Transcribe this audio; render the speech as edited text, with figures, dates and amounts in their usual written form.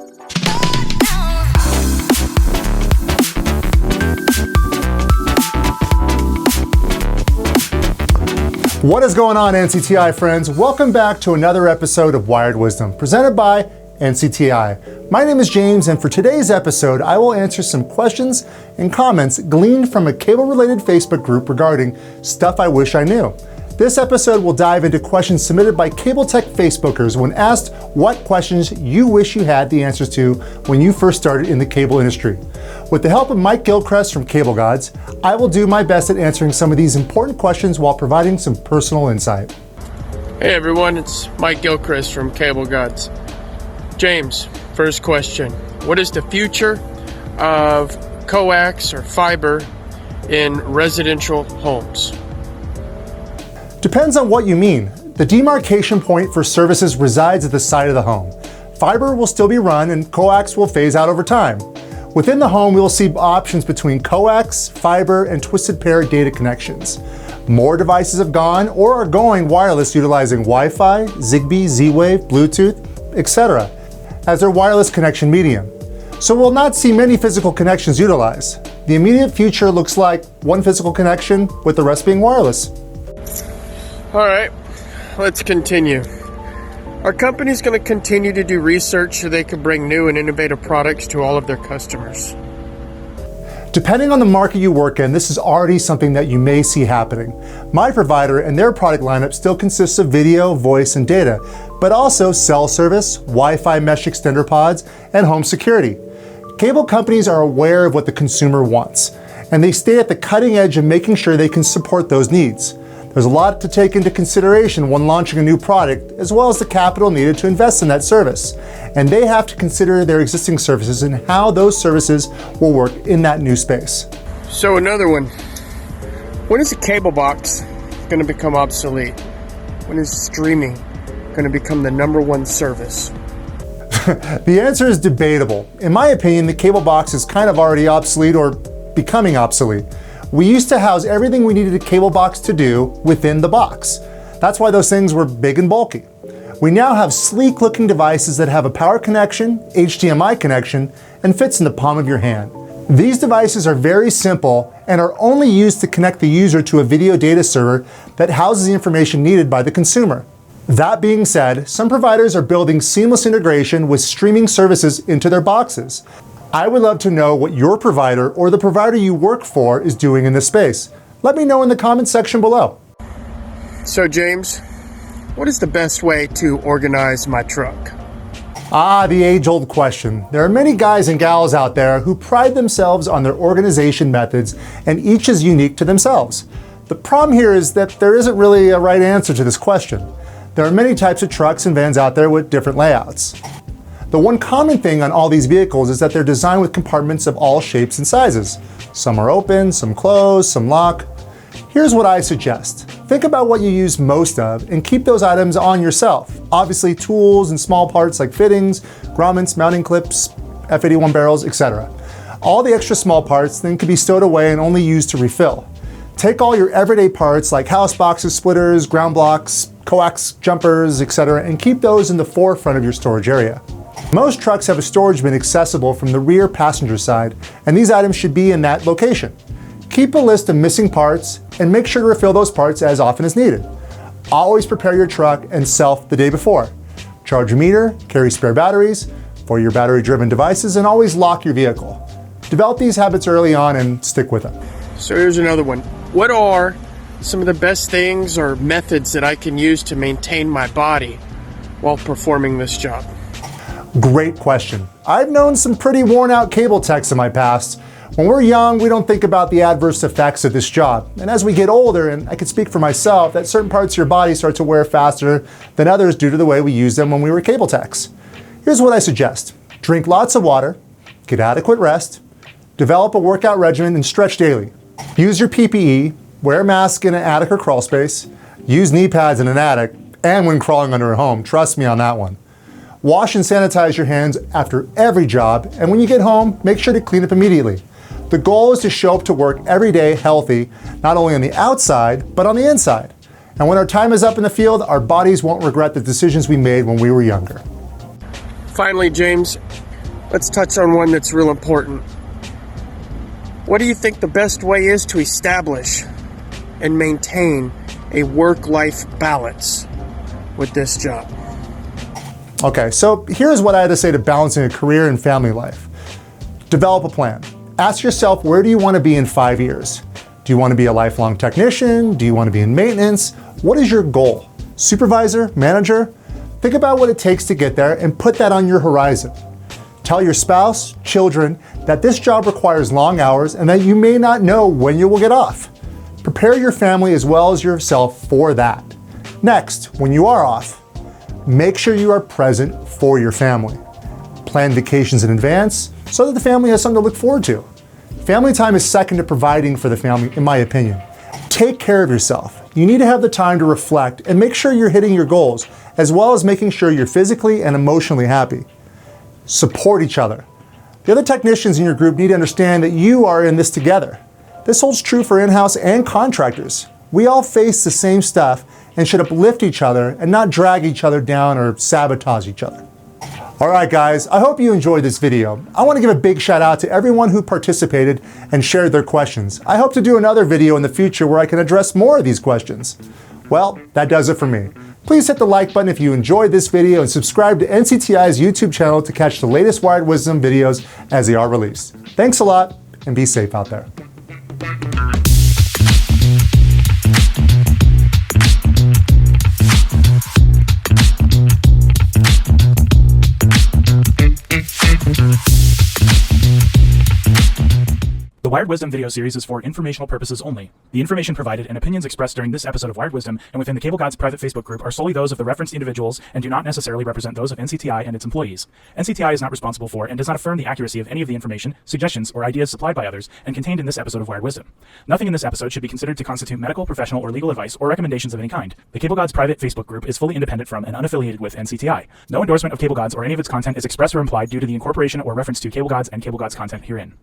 What is going on, NCTI friends? Welcome back to another episode of Wired Wisdom, presented by NCTI. My name is James, and for today's episode, I will answer some questions and comments gleaned from a cable-related Facebook group regarding stuff I wish I knew. This episode will dive into questions submitted by Cable Tech Facebookers when asked what questions you wish you had the answers to when you first started in the cable industry. With the help of Mike Gilchrist from Cable Gods, I will do my best at answering some of these important questions while providing some personal insight. Hey everyone, it's Mike Gilchrist from Cable Gods. James, first question. What is the future of coax or fiber in residential homes? Depends on what you mean. The demarcation point for services resides at the side of the home. Fiber will still be run and coax will phase out over time. Within the home, we will see options between coax, fiber, and twisted pair data connections. More devices have gone or are going wireless utilizing Wi-Fi, Zigbee, Z-Wave, Bluetooth, etc. as their wireless connection medium. So we'll not see many physical connections utilized. The immediate future looks like one physical connection with the rest being wireless. All right, let's continue. Our company's going to continue to do research so they can bring new and innovative products to all of their customers. Depending on the market you work in, this is already something that you may see happening. My provider and their product lineup still consists of video, voice, and data, but also cell service, Wi-Fi mesh extender pods, and home security. Cable companies are aware of what the consumer wants, and they stay at the cutting edge of making sure they can support those needs. There's a lot to take into consideration when launching a new product, as well as the capital needed to invest in that service. And they have to consider their existing services and how those services will work in that new space. So another one. When is the cable box going to become obsolete? When is streaming going to become the number one service? The answer is debatable. In my opinion, the cable box is kind of already obsolete or becoming obsolete. We used to house everything we needed a cable box to do within the box. That's why those things were big and bulky. We now have sleek looking devices that have a power connection, HDMI connection, and fits in the palm of your hand. These devices are very simple and are only used to connect the user to a video data server that houses the information needed by the consumer. That being said, some providers are building seamless integration with streaming services into their boxes. I would love to know what your provider or the provider you work for is doing in this space. Let me know in the comments section below. So James, what is the best way to organize my truck? The age-old question. There are many guys and gals out there who pride themselves on their organization methods, and each is unique to themselves. The problem here is that there isn't really a right answer to this question. There are many types of trucks and vans out there with different layouts. The one common thing on all these vehicles is that they're designed with compartments of all shapes and sizes. Some are open, some closed, some lock. Here's what I suggest. Think about what you use most of and keep those items on yourself. Obviously tools and small parts like fittings, grommets, mounting clips, F81 barrels, etc. All the extra small parts then can be stowed away and only used to refill. Take all your everyday parts like house boxes, splitters, ground blocks, coax jumpers, etc. and keep those in the forefront of your storage area. Most trucks have a storage bin accessible from the rear passenger side, and these items should be in that location. Keep a list of missing parts and make sure to refill those parts as often as needed. Always prepare your truck and self the day before. Charge your meter, carry spare batteries for your battery-driven devices, and always lock your vehicle. Develop these habits early on and stick with them. So here's another one. What are some of the best things or methods that I can use to maintain my body while performing this job? Great question. I've known some pretty worn out cable techs in my past. When we're young, we don't think about the adverse effects of this job. And as we get older, and I can speak for myself, that certain parts of your body start to wear faster than others due to the way we used them when we were cable techs. Here's what I suggest. Drink lots of water, get adequate rest, develop a workout regimen, and stretch daily. Use your PPE, wear a mask in an attic or crawl space, use knee pads in an attic, and when crawling under a home. Trust me on that one. Wash and sanitize your hands after every job, and when you get home, make sure to clean up immediately. The goal is to show up to work every day healthy, not only on the outside, but on the inside. And when our time is up in the field, our bodies won't regret the decisions we made when we were younger. Finally, James, let's touch on one that's real important. What do you think the best way is to establish and maintain a work-life balance with this job? Okay, so here's what I had to say to balancing a career and family life. Develop a plan. Ask yourself, where do you want to be in 5 years? Do you want to be a lifelong technician? Do you want to be in maintenance? What is your goal? Supervisor? Manager? Think about what it takes to get there and put that on your horizon. Tell your spouse, children, that this job requires long hours and that you may not know when you will get off. Prepare your family as well as yourself for that. Next, when you are off, make sure you are present for your family. Plan vacations in advance so that the family has something to look forward to. Family time is second to providing for the family, in my opinion. Take care of yourself. You need to have the time to reflect and make sure you're hitting your goals, as well as making sure you're physically and emotionally happy. Support each other. The other technicians in your group need to understand that you are in this together. This holds true for in-house and contractors. We all face the same stuff and should uplift each other and not drag each other down or sabotage each other. All right, guys, I hope you enjoyed this video. I want to give a big shout out to everyone who participated and shared their questions. I hope to do another video in the future where I can address more of these questions. Well, that does it for me. Please hit the like button if you enjoyed this video and subscribe to NCTI's YouTube channel to catch the latest Wired Wisdom videos as they are released. Thanks a lot and be safe out there. The Wired Wisdom video series is for informational purposes only. The information provided and opinions expressed during this episode of Wired Wisdom and within the Cable Gods private Facebook group are solely those of the referenced individuals and do not necessarily represent those of NCTI and its employees. NCTI is not responsible for and does not affirm the accuracy of any of the information, suggestions, or ideas supplied by others and contained in this episode of Wired Wisdom. Nothing in this episode should be considered to constitute medical, professional, or legal advice or recommendations of any kind. The Cable Gods private Facebook group is fully independent from and unaffiliated with NCTI. No endorsement of Cable Gods or any of its content is expressed or implied due to the incorporation or reference to Cable Gods and Cable Gods content herein.